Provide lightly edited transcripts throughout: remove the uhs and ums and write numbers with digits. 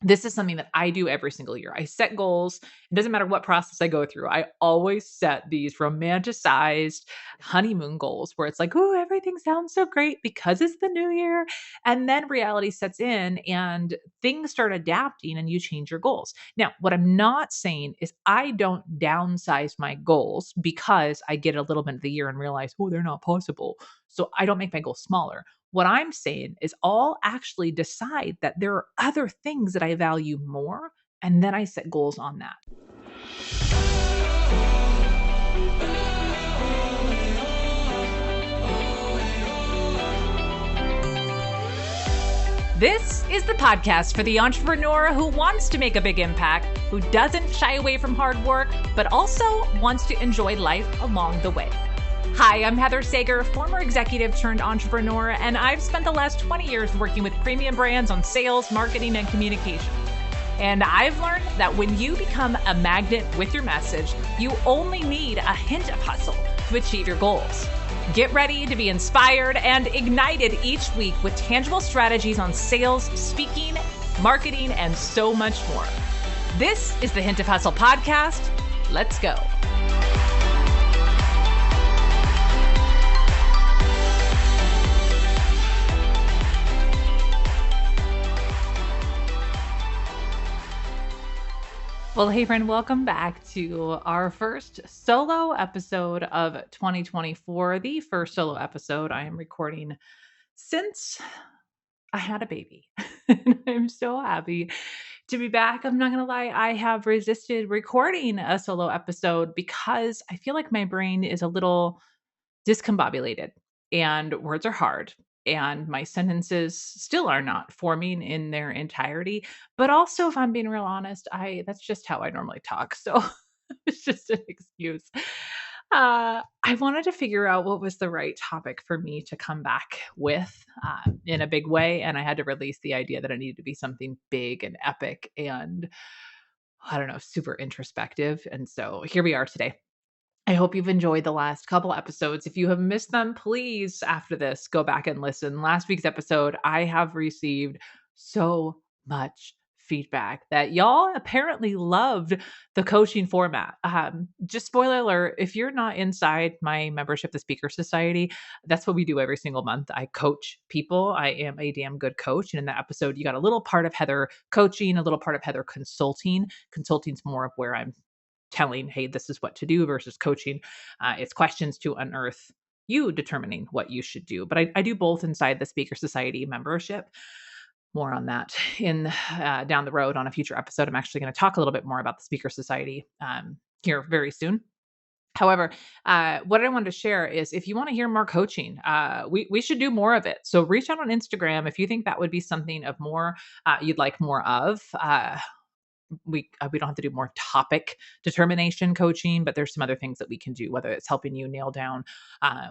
This is something that I do every single year. I set goals. It doesn't matter what process I go through. I always set these romanticized honeymoon goals where it's like, oh, everything sounds so great because it's the new year. And then reality sets in and things start adapting and you change your goals. Now, what I'm not saying is I don't downsize my goals because I get a little bit of the year and realize, oh, they're not possible. So I don't make my goals smaller. What I'm saying is I'll actually decide that there are other things that I value more, and then I set goals on that. This is the podcast for the entrepreneur who wants to make a big impact, who doesn't shy away from hard work, but also wants to enjoy life along the way. Hi, I'm Heather Sager, former executive turned entrepreneur, and I've spent the last 20 years working with premium brands on sales, marketing, and communication. And I've learned that when you become a magnet with your message, you only need a hint of hustle to achieve your goals. Get ready to be inspired and ignited each week with tangible strategies on sales, speaking, marketing, and so much more. This is the Hint of Hustle podcast. Let's go. Well, hey friend, welcome back to our first solo episode of 2024, the first solo episode I am recording since I had a baby. And I'm so happy to be back. I'm not going to lie, I have resisted recording a solo episode because I feel like my brain is a little discombobulated and words are hard and my sentences still are not forming in their entirety. But also, if I'm being real honest, I that's just how I normally talk. So it's just an excuse. I wanted to figure out what was the right topic for me to come back with in a big way. And I had to release the idea that it needed to be something big and epic and, I don't know, super introspective. And so here we are today. I hope you've enjoyed the last couple episodes. If you have missed them, please, after this, go back and listen. Last week's episode, I have received so much feedback that y'all apparently loved the coaching format. Just spoiler alert, if you're not inside my membership, the Speaker Society, that's what we do every single month. I coach people. I am a damn good coach. And in that episode, you got a little part of Heather coaching, a little part of Heather consulting. Consulting's more of where I'm telling, hey, this is what to do versus coaching. It's questions to unearth you determining what you should do. But I do both inside the Speaker Society membership. More on that in down the road on a future episode. I'm actually going to talk a little bit more about the Speaker Society here very soon. However, what I wanted to share is if you want to hear more coaching, we should do more of it. So reach out on Instagram if you think that would be something of more you'd like more of. We don't have to do more topic determination coaching, but there's some other things that we can do, whether it's helping you nail down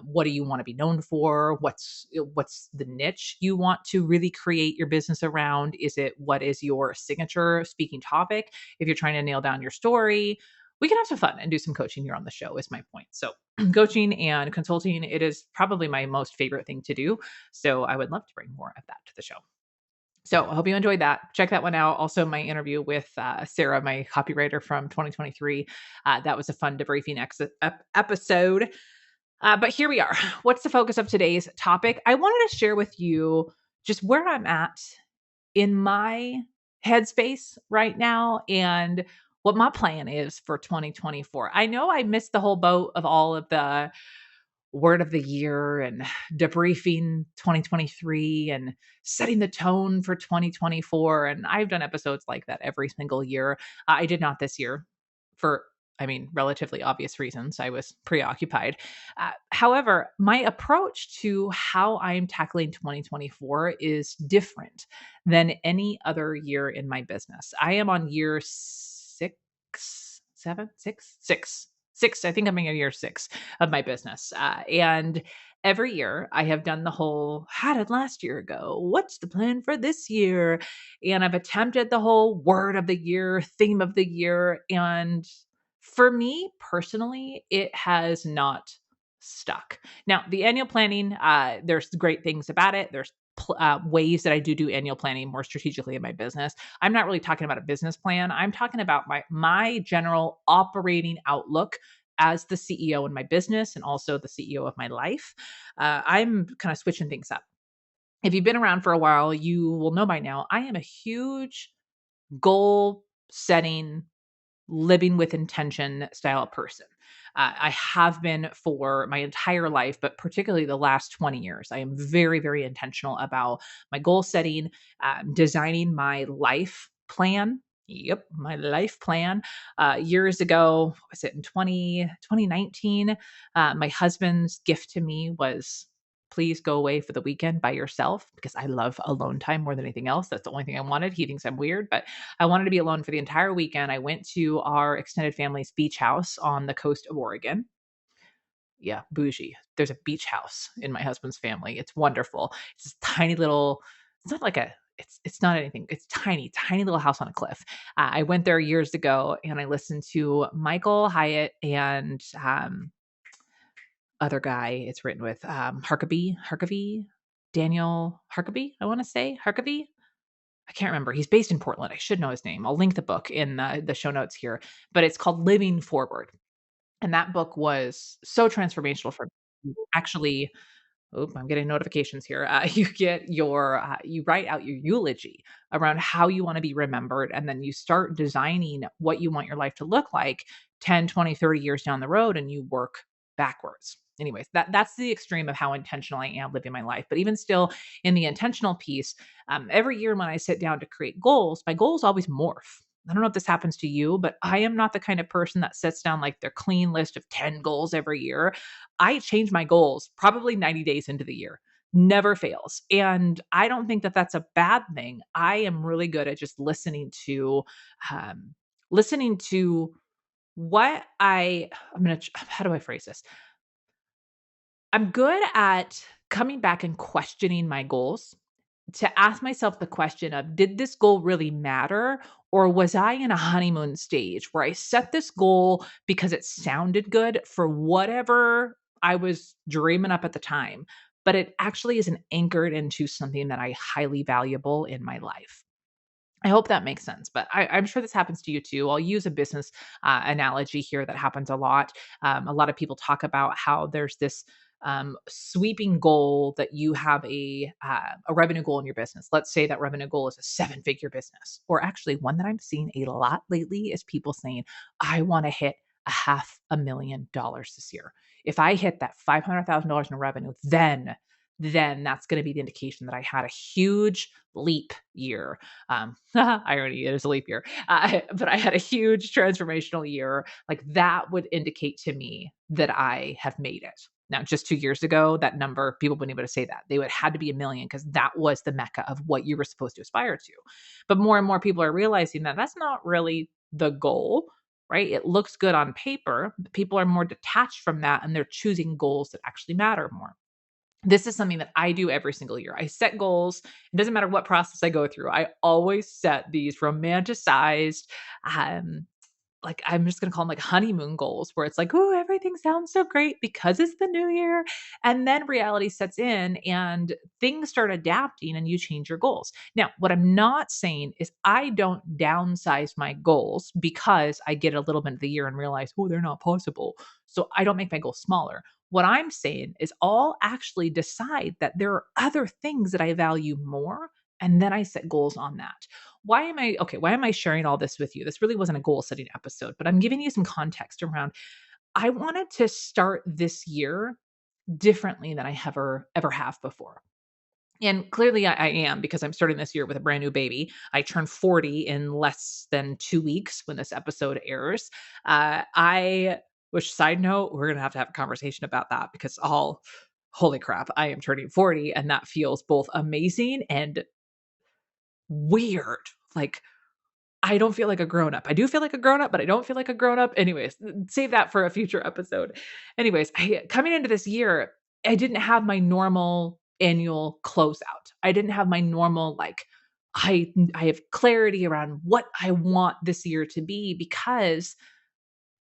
what do you want to be known for, what's the niche you want to really create your business around. Is it what is your signature speaking topic? If you're trying to nail down your story, we can have some fun and do some coaching here on the show is my point. So coaching and consulting, it is probably my most favorite thing to do. So I would love to bring more of that to the show. So I hope you enjoyed that. Check that one out. Also, my interview with Sarah, my copywriter from 2023. That was a fun debriefing episode. But here we are. What's the focus of today's topic? I wanted to share with you just where I'm at in my headspace right now and what my plan is for 2024. I know I missed the whole boat of all of the word of the year and debriefing 2023 and setting the tone for 2024. And I've done episodes like that every single year. I did not this year for, relatively obvious reasons. I was preoccupied. However, my approach to how I'm tackling 2024 is different than any other year in my business. I am on year six. I think I'm in year 6 of my business. And every year I have done the whole, how did last year go? What's the plan for this year? And I've attempted the whole word of the year, theme of the year. And for me personally, it has not stuck. Now, the annual planning, there's great things about it. There's ways that I do annual planning more strategically in my business. I'm not really talking about a business plan. I'm talking about my general operating outlook as the CEO in my business and also the CEO of my life. I'm kind of switching things up. If you've been around for a while, you will know by now I am a huge goal setting, living with intention style person. I have been for my entire life, but particularly the last 20 years. I am very, very intentional about my goal setting, designing my life plan. Yep, my life plan. Years ago, was it in 2019? My husband's gift to me was, please go away for the weekend by yourself because I love alone time more than anything else. That's the only thing I wanted. He thinks I'm weird, but I wanted to be alone for the entire weekend. I went to our extended family's beach house on the coast of Oregon. Yeah, bougie. There's a beach house in my husband's family. It's wonderful. It's this tiny little, it's not like a, it's not anything. It's tiny, tiny little house on a cliff. I went there years ago and I listened to Michael Hyatt and other guy it's written with Harkavy, Daniel Harkavy, I want to say Harkavy. I can't remember. He's based in Portland. I should know his name. I'll link the book in the show notes here, but it's called Living Forward. And that book was so transformational for me. Actually, oop, I'm getting notifications here. You write out your eulogy around how you want to be remembered. And then you start designing what you want your life to look like 10, 20, 30 years down the road, and you work backwards. Anyways, that's the extreme of how intentional I am living my life. But even still, in the intentional piece, every year when I sit down to create goals, my goals always morph. I don't know if this happens to you, but I am not the kind of person that sets down like their clean list of 10 goals every year. I change my goals probably 90 days into the year. Never fails. And I don't think that that's a bad thing. I am really good at just um, listening to what I'm going to, how do I phrase this? I'm good at coming back and questioning my goals to ask myself the question of, did this goal really matter? Or was I in a honeymoon stage where I set this goal because it sounded good for whatever I was dreaming up at the time, but it actually isn't anchored into something that I highly valuable in my life? I hope that makes sense, but I'm sure this happens to you too. I'll use a business analogy here that happens a lot. A lot of people talk about how there's this sweeping goal that you have a revenue goal in your business. Let's say that revenue goal is a seven-figure business, or actually one that I'm seeing a lot lately is people saying, "I want to hit a $500,000 this year. If I hit that $500,000 in revenue, then that's going to be the indication that I had a huge leap year." Irony, it is a leap year. But I had a huge transformational year. Like that would indicate to me that I have made it. Now, just 2 years ago, that number, people wouldn't be able to say that. They would had to be a million because that was the mecca of what you were supposed to aspire to. But more and more people are realizing that that's not really the goal, right? It looks good on paper, but people are more detached from that and they're choosing goals that actually matter more. This is something that I do every single year. I set goals. It doesn't matter what process I go through. I always set these romanticized, um, like I'm just gonna call them like honeymoon goals, where it's like, oh, everything sounds so great because it's the new year. And then reality sets in and things start adapting and you change your goals. Now, what I'm not saying is I don't downsize my goals because I get a little bit of the year and realize, oh, they're not possible. So I don't make my goals smaller. What I'm saying is I'll actually decide that there are other things that I value more. And then I set goals on that. Why am I sharing all this with you? This really wasn't a goal setting episode, but I'm giving you some context around I wanted to start this year differently than I ever have before. And clearly I am because I'm starting this year with a brand new baby. I turn 40 in less than 2 weeks when this episode airs. I which side note, we're gonna have a conversation about that because all holy crap, I am turning 40 and that feels both amazing and weird. Like I don't feel like a grown up. I do feel like a grown up, but I don't feel like a grown up. Anyways, save that for a future episode. Anyways, coming into this year, I didn't have my normal annual closeout. I didn't have my normal like I have clarity around what I want this year to be because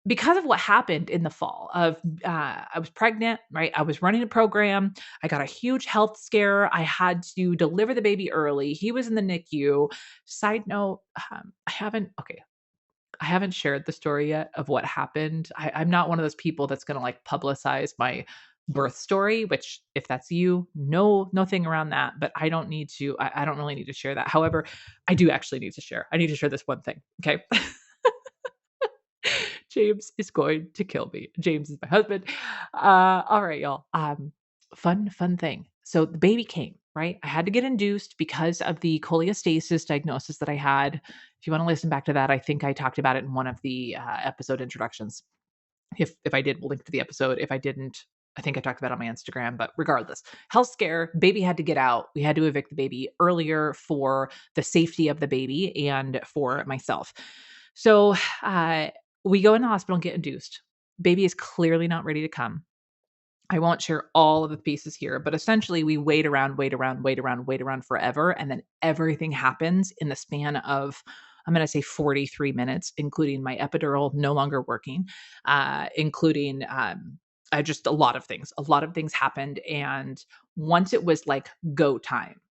because of what happened in the fall of, I was pregnant, right? I was running a program. I got a huge health scare. I had to deliver the baby early. He was in the NICU. Side note, I haven't shared the story yet of what happened. I'm not one of those people that's gonna like publicize my birth story, which if that's you, no, nothing around that. But I don't need to, I don't really need to share that. However, I do actually need to share. I need to share this one thing. Okay. James is going to kill me. James is my husband. All right, y'all. Fun thing. So the baby came, right? I had to get induced because of the cholestasis diagnosis that I had. If you want to listen back to that, I think I talked about it in one of the episode introductions. If I did, we'll link to the episode. If I didn't, I think I talked about it on my Instagram. But regardless, health scare, baby had to get out. We had to evict the baby earlier for the safety of the baby and for myself. So we go in the hospital and get induced. Baby is clearly not ready to come. I won't share all of the pieces here, but essentially we wait around forever. And then everything happens in the span of, I'm going to say 43 minutes, including my epidural no longer working, including just a lot of things. A lot of things happened. And once it was like go time,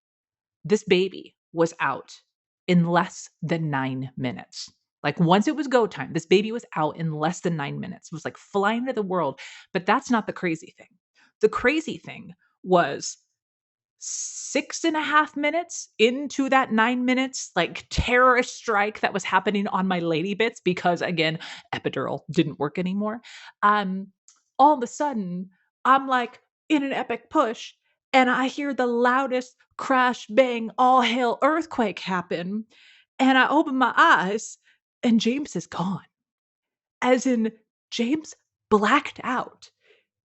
this baby was out in less than 9 minutes. Like once it was go time, this baby was out in less than 9 minutes. It was like flying to the world. But that's not the crazy thing. The crazy thing was 6.5 minutes into that 9 minutes, like terrorist strike that was happening on my lady bits because again, epidural didn't work anymore. Um, all of a sudden, I'm like in an epic push, and I hear the loudest crash, bang, all hail earthquake happen. And I open my eyes, and James is gone. As in, James blacked out,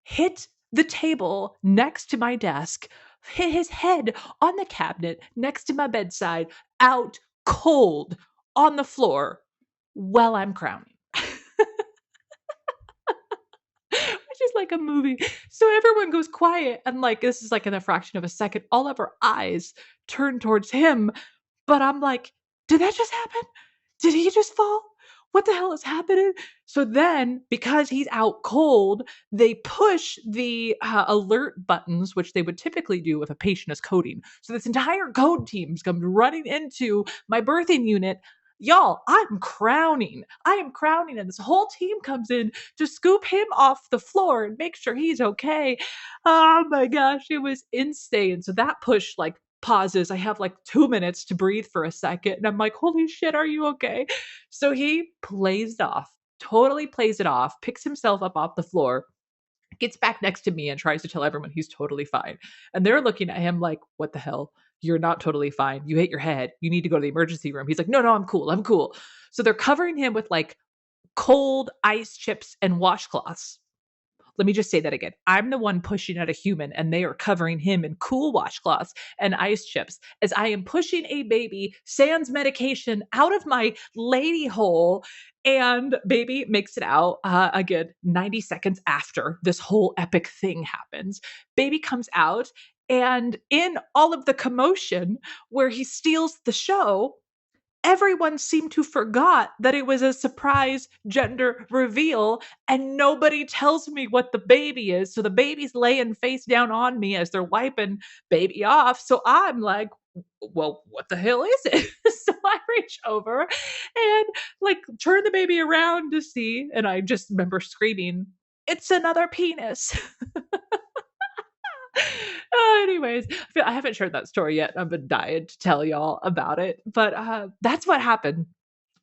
hit the table next to my desk, hit his head on the cabinet next to my bedside, out cold on the floor while I'm crowning. Which is like a movie. So everyone goes quiet, and like this is like in a fraction of a second, all of our eyes turn towards him. But I'm like, did that just happen? Did he just fall? What the hell is happening? So then, because he's out cold, they push the alert buttons, which they would typically do if a patient is coding. So this entire code team comes running into my birthing unit. Y'all, I'm crowning. I am crowning, and this whole team comes in to scoop him off the floor and make sure he's okay. Oh my gosh, it was insane. So that push like pauses. I have like 2 minutes to breathe for a second. And I'm like, holy shit, are you okay? So he plays it off, totally plays it off, picks himself up off the floor, gets back next to me and tries to tell everyone he's totally fine. And they're looking at him like, what the hell? You're not totally fine. You hit your head. You need to go to the emergency room. He's like, no, I'm cool. I'm cool. So they're covering him with like cold ice chips and washcloths. Let me just say that again. I'm the one pushing at a human, and they are covering him in cool washcloths and ice chips as I am pushing a baby sans medication out of my lady hole. And baby makes it out again 90 seconds after this whole epic thing happens. Baby comes out, and in all of the commotion where he steals the show, everyone seemed to forgot that it was a surprise gender reveal, and nobody tells me what the baby is. So the baby's laying face down on me as they're wiping baby off. So I'm like, well, what the hell is it? So I reach over and like turn the baby around to see, and I just remember screaming, it's another penis. Anyways, I haven't shared that story yet. I've been dying to tell y'all about it, but that's what happened.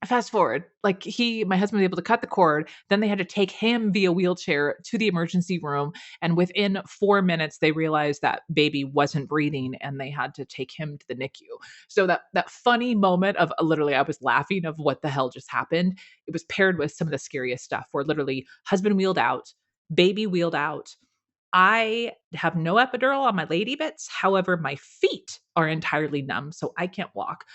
Fast forward, like my husband was able to cut the cord. Then they had to take him via wheelchair to the emergency room, and within 4 minutes, they realized that baby wasn't breathing, and they had to take him to the NICU. So that funny moment of literally, I was laughing of what the hell just happened. It was paired with some of the scariest stuff, where literally husband wheeled out, baby wheeled out. I have no epidural on my lady bits. However, my feet are entirely numb, so I can't walk.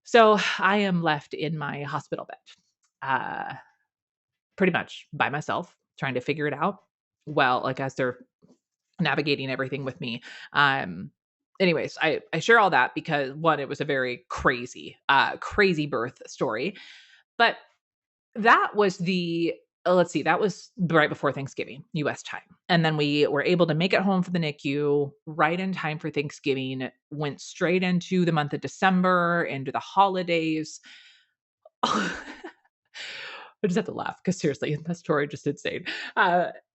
So I am left in my hospital bed, uh, pretty much by myself, trying to figure it out. Well, like as they're navigating everything with me. Anyways, I share all that because one, it was a very crazy birth story, but that was the let's see, that was right before Thanksgiving, US time. And then we were able to make it home for the NICU right in time for Thanksgiving, went straight into the month of December, into the holidays. I just have to laugh because seriously, that story just insane.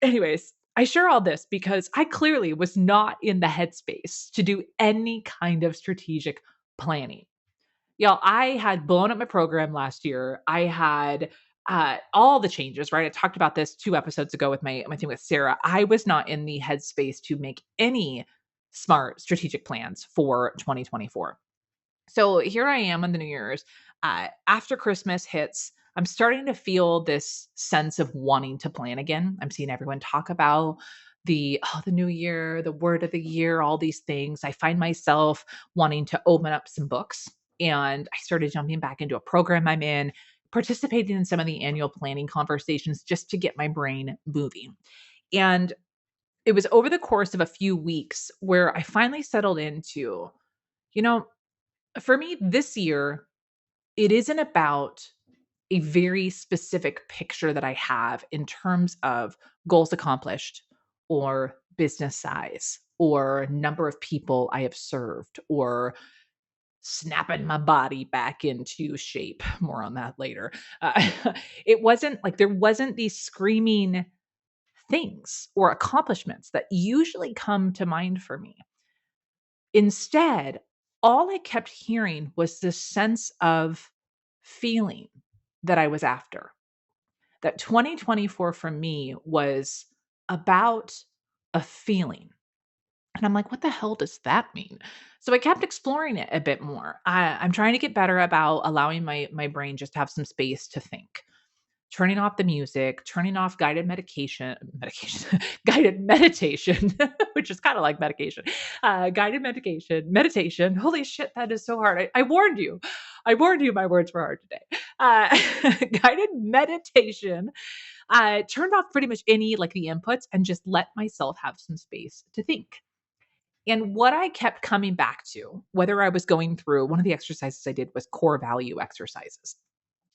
Anyways, I share all this because I clearly was not in the headspace to do any kind of strategic planning. Y'all, I had blown up my program last year. I had all the changes, right? I talked about this 2 episodes ago with my thing with Sarah. I was not in the headspace to make any smart strategic plans for 2024. So here I am on the New Year's. After Christmas hits, I'm starting to feel this sense of wanting to plan again. I'm seeing everyone talk about the new year, the word of the year, all these things. I find myself wanting to open up some books, and I started jumping back into a program I'm in, participating in some of the annual planning conversations just to get my brain moving. And it was over the course of a few weeks where I finally settled into, you know, for me this year, it isn't about a very specific picture that I have in terms of goals accomplished or business size or number of people I have served or snapping my body back into shape. More on that later. Uh, it wasn't like there wasn't these screaming things or accomplishments that usually come to mind for me. Instead, all I kept hearing was this sense of feeling that I was after. That 2024 for me was about a feeling. And I'm like, what the hell does that mean? So I kept exploring it a bit more. I'm trying to get better about allowing my brain just to have some space to think, turning off the music, turning off guided meditation, which is kind of like medication, guided meditation. Holy shit, that is so hard. I warned you. I warned you my words were hard today. Guided meditation. Turned off pretty much any like the inputs and just let myself have some space to think. And what I kept coming back to, whether I was going through one of the exercises I did was core value exercises.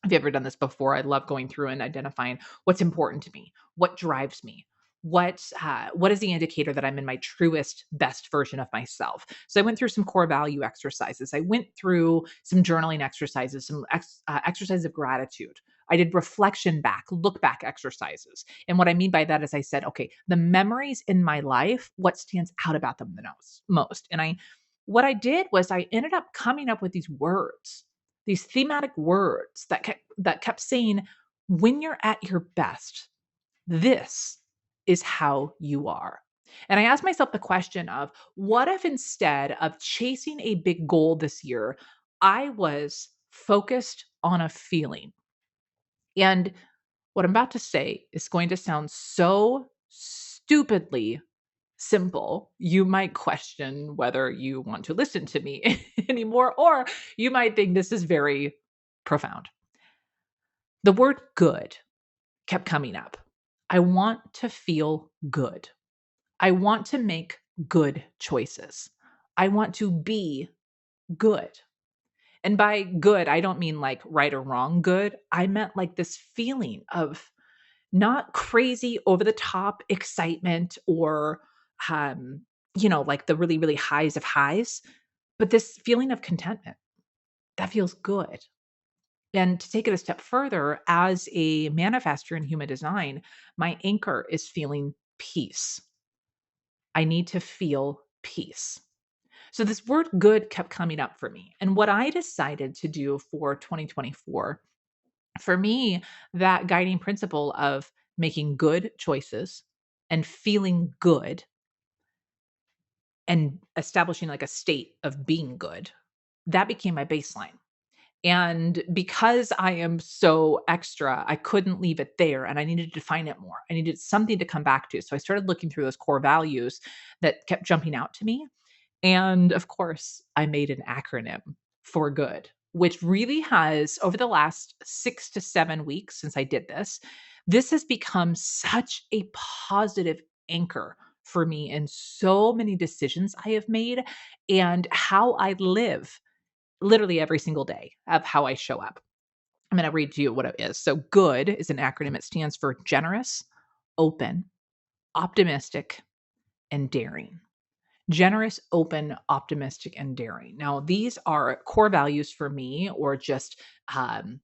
Have you ever done this before? I love going through and identifying what's important to me, what drives me, what is the indicator that I'm in my truest, best version of myself. So I went through some core value exercises. I went through some journaling exercises, some exercises of gratitude. I did reflection back, look back exercises. And what I mean by that is I said, okay, the memories in my life, what stands out about them the most? And what I did was I ended up coming up with these words, these thematic words that kept saying, when you're at your best, this is how you are. And I asked myself the question of what if instead of chasing a big goal this year, I was focused on a feeling? And what I'm about to say is going to sound so stupidly simple. You might question whether you want to listen to me anymore, or you might think this is very profound. The word good kept coming up. I want to feel good. I want to make good choices. I want to be good. And by good, I don't mean like right or wrong good. I meant like this feeling of not crazy over the top excitement or, um, like the really, really highs of highs, but this feeling of contentment that feels good. And to take it a step further, as a manifester in human design, my anchor is feeling peace. I need to feel peace. So this word good kept coming up for me. And what I decided to do for 2024, for me, that guiding principle of making good choices and feeling good and establishing like a state of being good, that became my baseline. And because I am so extra, I couldn't leave it there and I needed to define it more. I needed something to come back to. So I started looking through those core values that kept jumping out to me. And of course, I made an acronym for good, which really has, over the last 6 to 7 weeks since I did this, this has become such a positive anchor for me in so many decisions I have made and how I live literally every single day of how I show up. I'm going to read to you what it is. So, GOOD is an acronym. It stands for generous, open, optimistic, and daring. Generous, open, optimistic, and daring. Now, these are core values for me, or just um,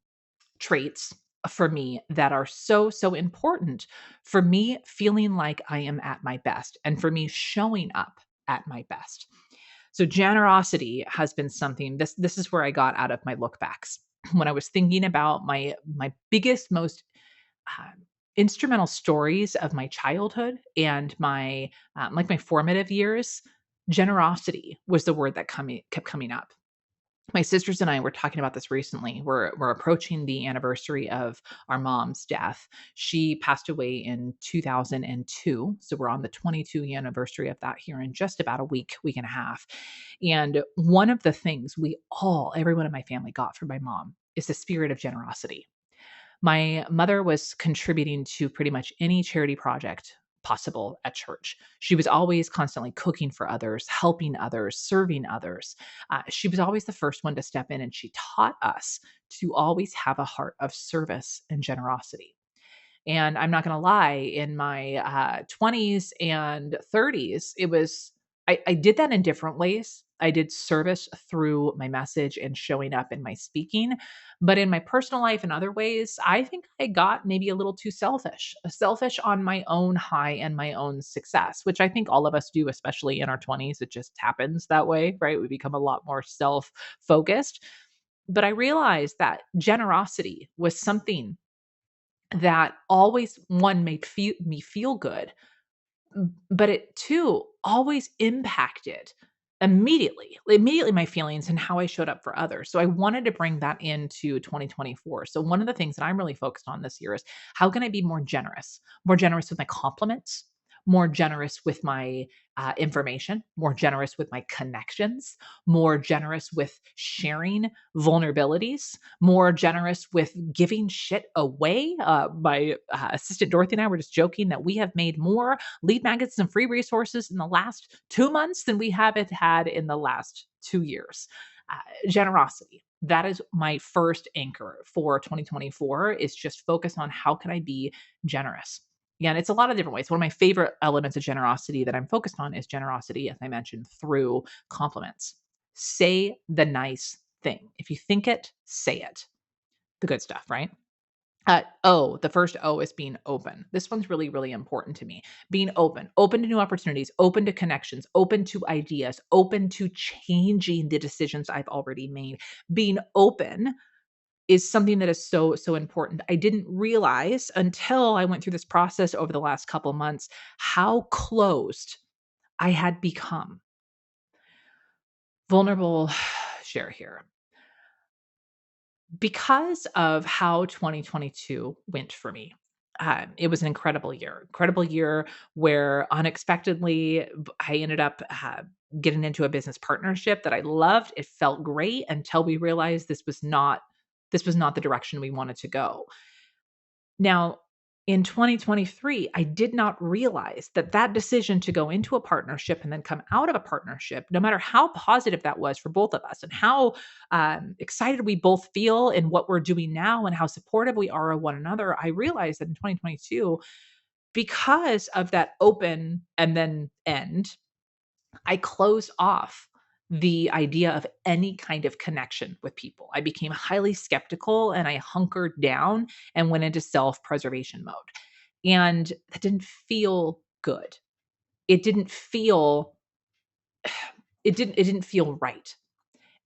traits for me that are so, so important for me feeling like I am at my best and for me showing up at my best. So generosity has been something, this is where I got out of my look backs. When I was thinking about my biggest, most um, instrumental stories of my childhood and my like my formative years, generosity was the word that kept coming up. My sisters and I were talking about this recently. We're approaching the anniversary of our mom's death. She passed away in 2002, so we're on the 22 anniversary of that here in just about a week and a half. And one of the things everyone in my family got from my mom is the spirit of generosity. My mother was contributing to pretty much any charity project possible at church. She was always constantly cooking for others, helping others, serving others. She was always the first one to step in, and she taught us to always have a heart of service and generosity. And I'm not gonna lie, in my 20s and 30s, I did that in different ways. I did service through my message and showing up in my speaking, but in my personal life and other ways, I think I got maybe a little too selfish on my own high and my own success, which I think all of us do, especially in our 20s. It just happens that way, right? We become a lot more self-focused. But I realized that generosity was something that always, one, made me feel good, but it too always impacted immediately my feelings and how I showed up for others. So I wanted to bring that into 2024. So one of the things that I'm really focused on this year is how can I be more generous with my compliments, more generous with my information, more generous with my connections, more generous with sharing vulnerabilities, more generous with giving shit away. My assistant Dorothy and I were just joking that we have made more lead magnets and free resources in the last 2 months than we have it had in the last 2 years. Generosity. That is my first anchor for 2024 is just focus on how can I be generous. Yeah, and it's a lot of different ways. One of my favorite elements of generosity that I'm focused on is generosity, as I mentioned, through compliments. Say the nice thing. If you think it, say it. The good stuff, right? The first O is being open. This one's really, really important to me. Being open to new opportunities, open to connections, open to ideas, open to changing the decisions I've already made. Being open is something that is so, so important. I didn't realize until I went through this process over the last couple months how closed I had become. Vulnerable share here. Because of how 2022 went for me, it was an incredible year where unexpectedly I ended up getting into a business partnership that I loved. It felt great until we realized this was not the direction we wanted to go. Now, in 2023, I did not realize that that decision to go into a partnership and then come out of a partnership, no matter how positive that was for both of us and how excited we both feel in what we're doing now and how supportive we are of one another, I realized that in 2022, because of that open and then end, I closed off the idea of any kind of connection with people. I became highly skeptical and I hunkered down and went into self preservation mode. And that didn't feel good. It didn't feel it didn't feel right.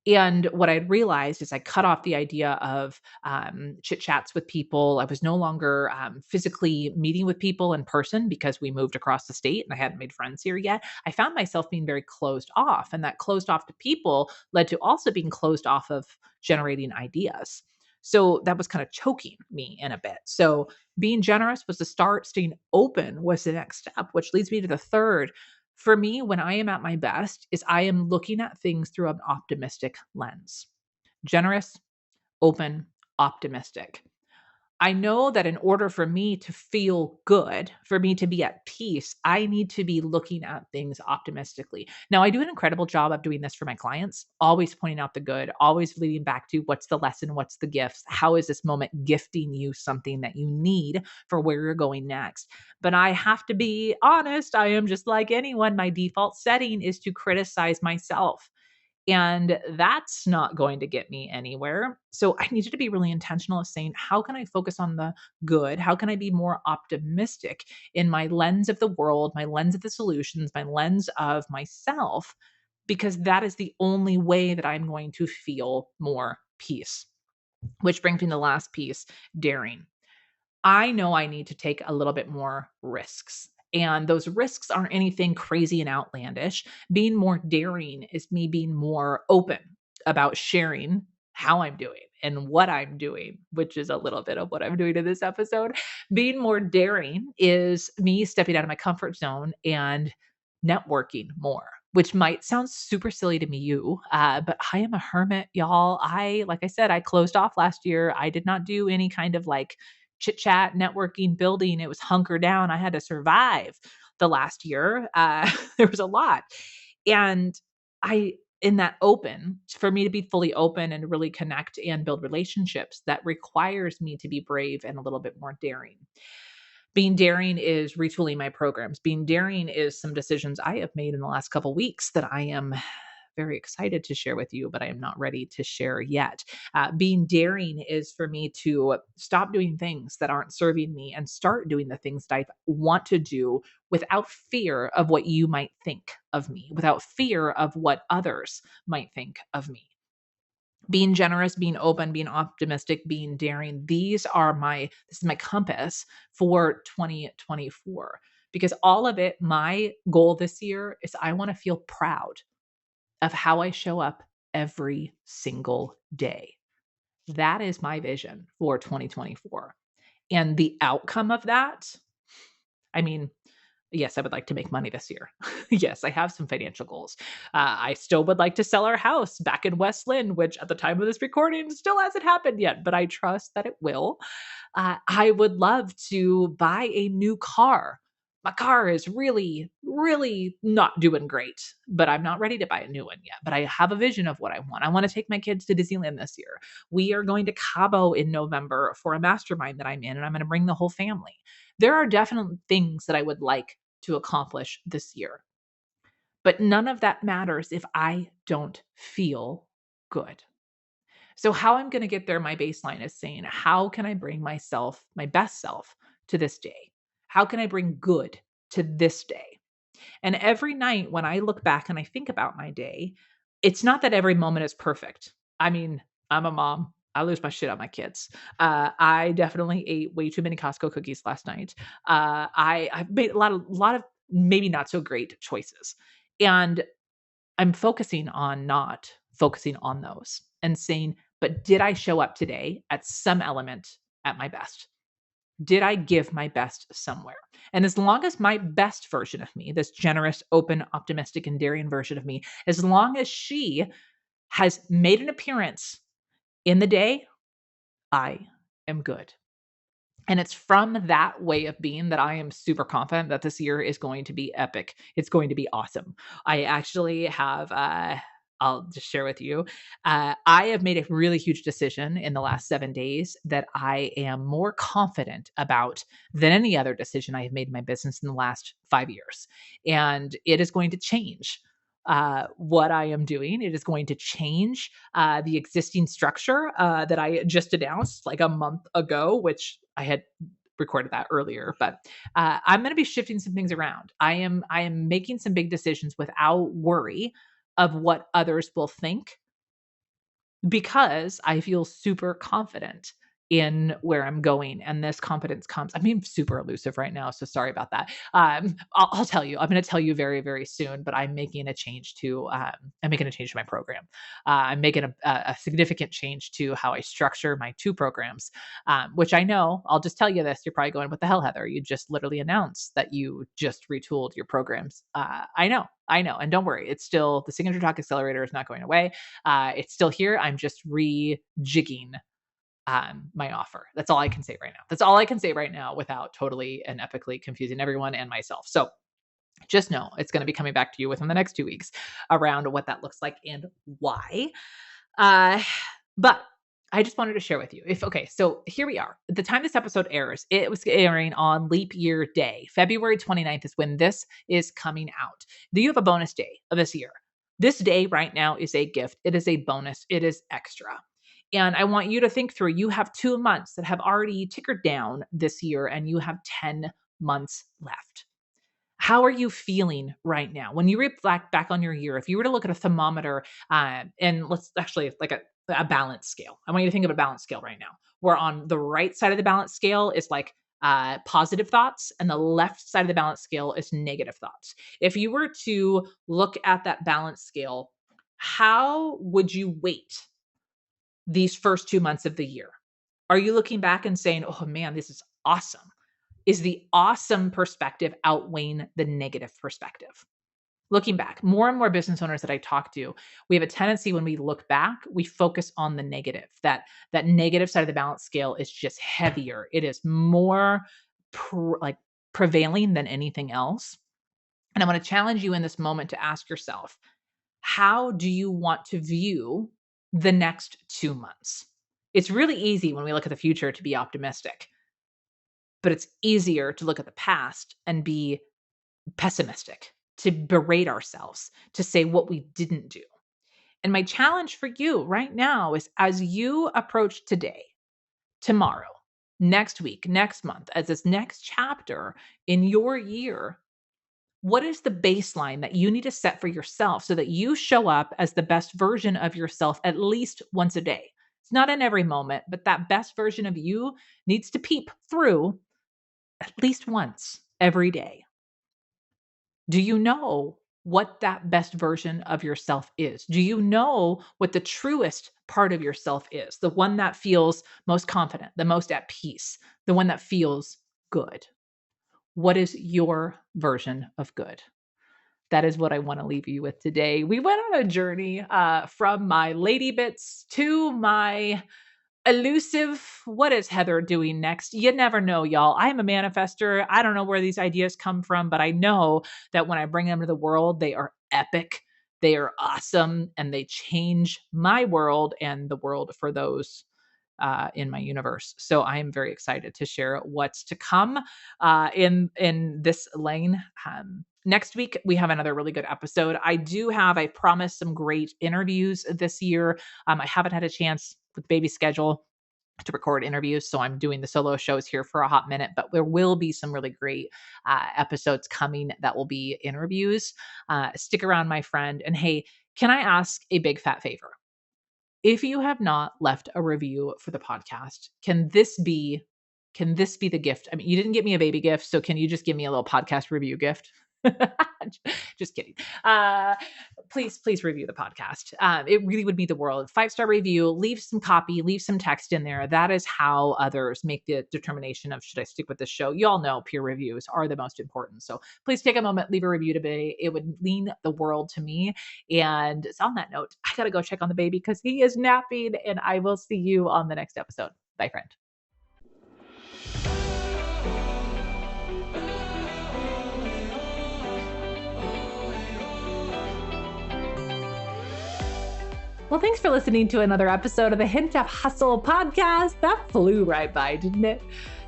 And what I realized is I cut off the idea of chit chats with people. I was no longer physically meeting with people in person because we moved across the state and I hadn't made friends here yet. I found myself being very closed off, and that closed off to people led to also being closed off of generating ideas. So that was kind of choking me in a bit. So being generous was the start, staying open was the next step, which leads me to the third. For me, when I am at my best, is I am looking at things through an optimistic lens. Generous, open, optimistic. I know that in order for me to feel good, for me to be at peace, I need to be looking at things optimistically. Now, I do an incredible job of doing this for my clients, always pointing out the good, always leading back to what's the lesson, what's the gifts, how is this moment gifting you something that you need for where you're going next. But I have to be honest, I am just like anyone. My default setting is to criticize myself. And that's not going to get me anywhere. So I needed to be really intentional of saying, how can I focus on the good? How can I be more optimistic in my lens of the world, my lens of the solutions, my lens of myself? Because that is the only way that I'm going to feel more peace. Which brings me to the last piece, daring. I know I need to take a little bit more risks. And those risks aren't anything crazy and outlandish. Being more daring is me being more open about sharing how I'm doing and what I'm doing, which is a little bit of what I'm doing in this episode. Being more daring is me stepping out of my comfort zone and networking more, which might sound super silly to me, but I am a hermit, y'all. Like I said, I closed off last year. I did not do any kind of like chit chat, networking, building. It was hunker down. I had to survive the last year. There was a lot. And in that open, for me to be fully open and really connect and build relationships, that requires me to be brave and a little bit more daring. Being daring is retooling my programs. Being daring is some decisions I have made in the last couple weeks that I am very excited to share with you, but I am not ready to share yet. Being daring is for me to stop doing things that aren't serving me and start doing the things that I want to do without fear of what you might think of me, without fear of what others might think of me. Being generous, being open, being optimistic, being daring, this is my compass for 2024. Because all of it, my goal this year is I want to feel proud of how I show up every single day. That is my vision for 2024. And the outcome of that, I mean, yes, I would like to make money this year. Yes, I have some financial goals. I still would like to sell our house back in West Lynn, which at the time of this recording still hasn't happened yet, but I trust that it will. I would love to buy a new car. My car is really, really not doing great, but I'm not ready to buy a new one yet. But I have a vision of what I want. I want to take my kids to Disneyland this year. We are going to Cabo in November for a mastermind that I'm in, and I'm going to bring the whole family. There are definite things that I would like to accomplish this year, but none of that matters if I don't feel good. So, how I'm going to get there, my baseline is saying, how can I bring myself, my best self, to this day? How can I bring good to this day? And every night when I look back and I think about my day, it's not that every moment is perfect. I mean, I'm a mom. I lose my shit on my kids. I definitely ate way too many Costco cookies last night. I've made a lot of maybe not so great choices, and I'm focusing on not focusing on those and saying, but did I show up today at some element at my best? Did I give my best somewhere? And as long as my best version of me, this generous, open, optimistic, and daring version of me, as long as she has made an appearance in the day, I am good. And it's from that way of being that I am super confident that this year is going to be epic. It's going to be awesome. I actually have, I'll just share with you. I have made a really huge decision in the last 7 days that I am more confident about than any other decision I have made in my business in the last 5 years. And it is going to change what I am doing. It is going to change the existing structure that I just announced like a month ago, which I had recorded that earlier, but I'm going to be shifting some things around. I am making some big decisions without worry of what others will think because I feel super confident in where I'm going. And this confidence comes, I mean, super elusive right now. So sorry about that. I'll tell you, I'm going to tell you very, very soon, but I'm making a change to my program. I'm making a significant change to how I structure my two programs, which I know, I'll just tell you this. You're probably going, what the hell, Heather? You just literally announced that you just retooled your programs. I know. And don't worry, it's still the Signature Talk Accelerator is not going away. It's still here. I'm just rejigging my offer. That's all I can say right now. That's all I can say right now without totally and epically confusing everyone and myself. So just know it's going to be coming back to you within the next 2 weeks around what that looks like and why. Uh, but I just wanted to share with you so here we are. At the time this episode airs, it was airing on leap year day. February 29th is when this is coming out. Do you have a bonus day of this year? This day right now is a gift. It is a bonus. It is extra. And I want you to think through, you have 2 months that have already tickered down this year and you have 10 months left. How are you feeling right now? When you reflect back on your year, if you were to look at a thermometer, and let's actually like a balance scale. I want you to think of a balance scale right now, where on the right side of the balance scale is like positive thoughts, and the left side of the balance scale is negative thoughts. If you were to look at that balance scale, how would you weight these first 2 months of the year? Are you looking back and saying, oh man, this is awesome? Is the awesome perspective outweighing the negative perspective? Looking back, more and more business owners that I talk to, we have a tendency when we look back, we focus on the negative. That negative side of the balance scale is just heavier. It is more prevailing than anything else. And I want to challenge you in this moment to ask yourself, how do you want to view the next 2 months? It's really easy when we look at the future to be optimistic, but it's easier to look at the past and be pessimistic, to berate ourselves, to say what we didn't do. And my challenge for you right now is, as you approach today, tomorrow, next week, next month, as this next chapter in your year, what is the baseline that you need to set for yourself so that you show up as the best version of yourself at least once a day? It's not in every moment, but that best version of you needs to peep through at least once every day. Do you know what that best version of yourself is? Do you know what the truest part of yourself is? The one that feels most confident, the most at peace, the one that feels good. What is your version of good? That is what I want to leave you with today. We went on a journey from my lady bits to my elusive. What is Heather doing next? You never know, y'all. I am a manifester. I don't know where these ideas come from, but I know that when I bring them to the world, they are epic, they are awesome, and they change my world and the world for those in my universe. So I am very excited to share what's to come in this lane. Next week, we have another really good episode. I promised some great interviews this year. I haven't had a chance with baby schedule to record interviews, so I'm doing the solo shows here for a hot minute, but there will be some really great episodes coming that will be interviews. Stick around, my friend. And hey, can I ask a big fat favor? If you have not left a review for the podcast, can this be the gift? I mean, you didn't get me a baby gift, so can you just give me a little podcast review gift? Just kidding. Please review the podcast. It really would mean the world. 5-star review, leave some copy, leave some text in there. That is how others make the determination of, should I stick with this show? You all know peer reviews are the most important. So please take a moment, leave a review today. It would mean the world to me. And on that note, I got to go check on the baby because he is napping, and I will see you on the next episode. Bye, friend. Well, thanks for listening to another episode of the Hint of Hustle podcast. That flew right by, didn't it?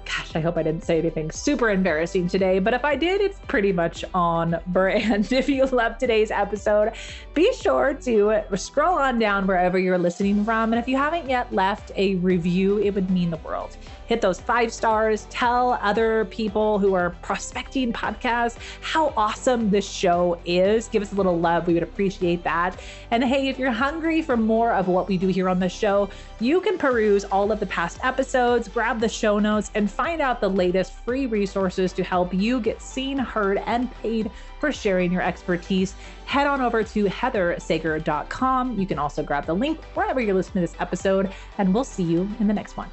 Gosh, I hope I didn't say anything super embarrassing today, but if I did, it's pretty much on brand. If you loved today's episode, be sure to scroll on down wherever you're listening from. And if you haven't yet left a review, it would mean the world. Hit those 5 stars, tell other people who are prospecting podcasts how awesome this show is. Give us a little love. We would appreciate that. And hey, if you're hungry for more of what we do here on the show, you can peruse all of the past episodes, grab the show notes, and find out the latest free resources to help you get seen, heard, and paid for sharing your expertise. Head on over to heathersager.com. You can also grab the link wherever you're listening to this episode, and we'll see you in the next one.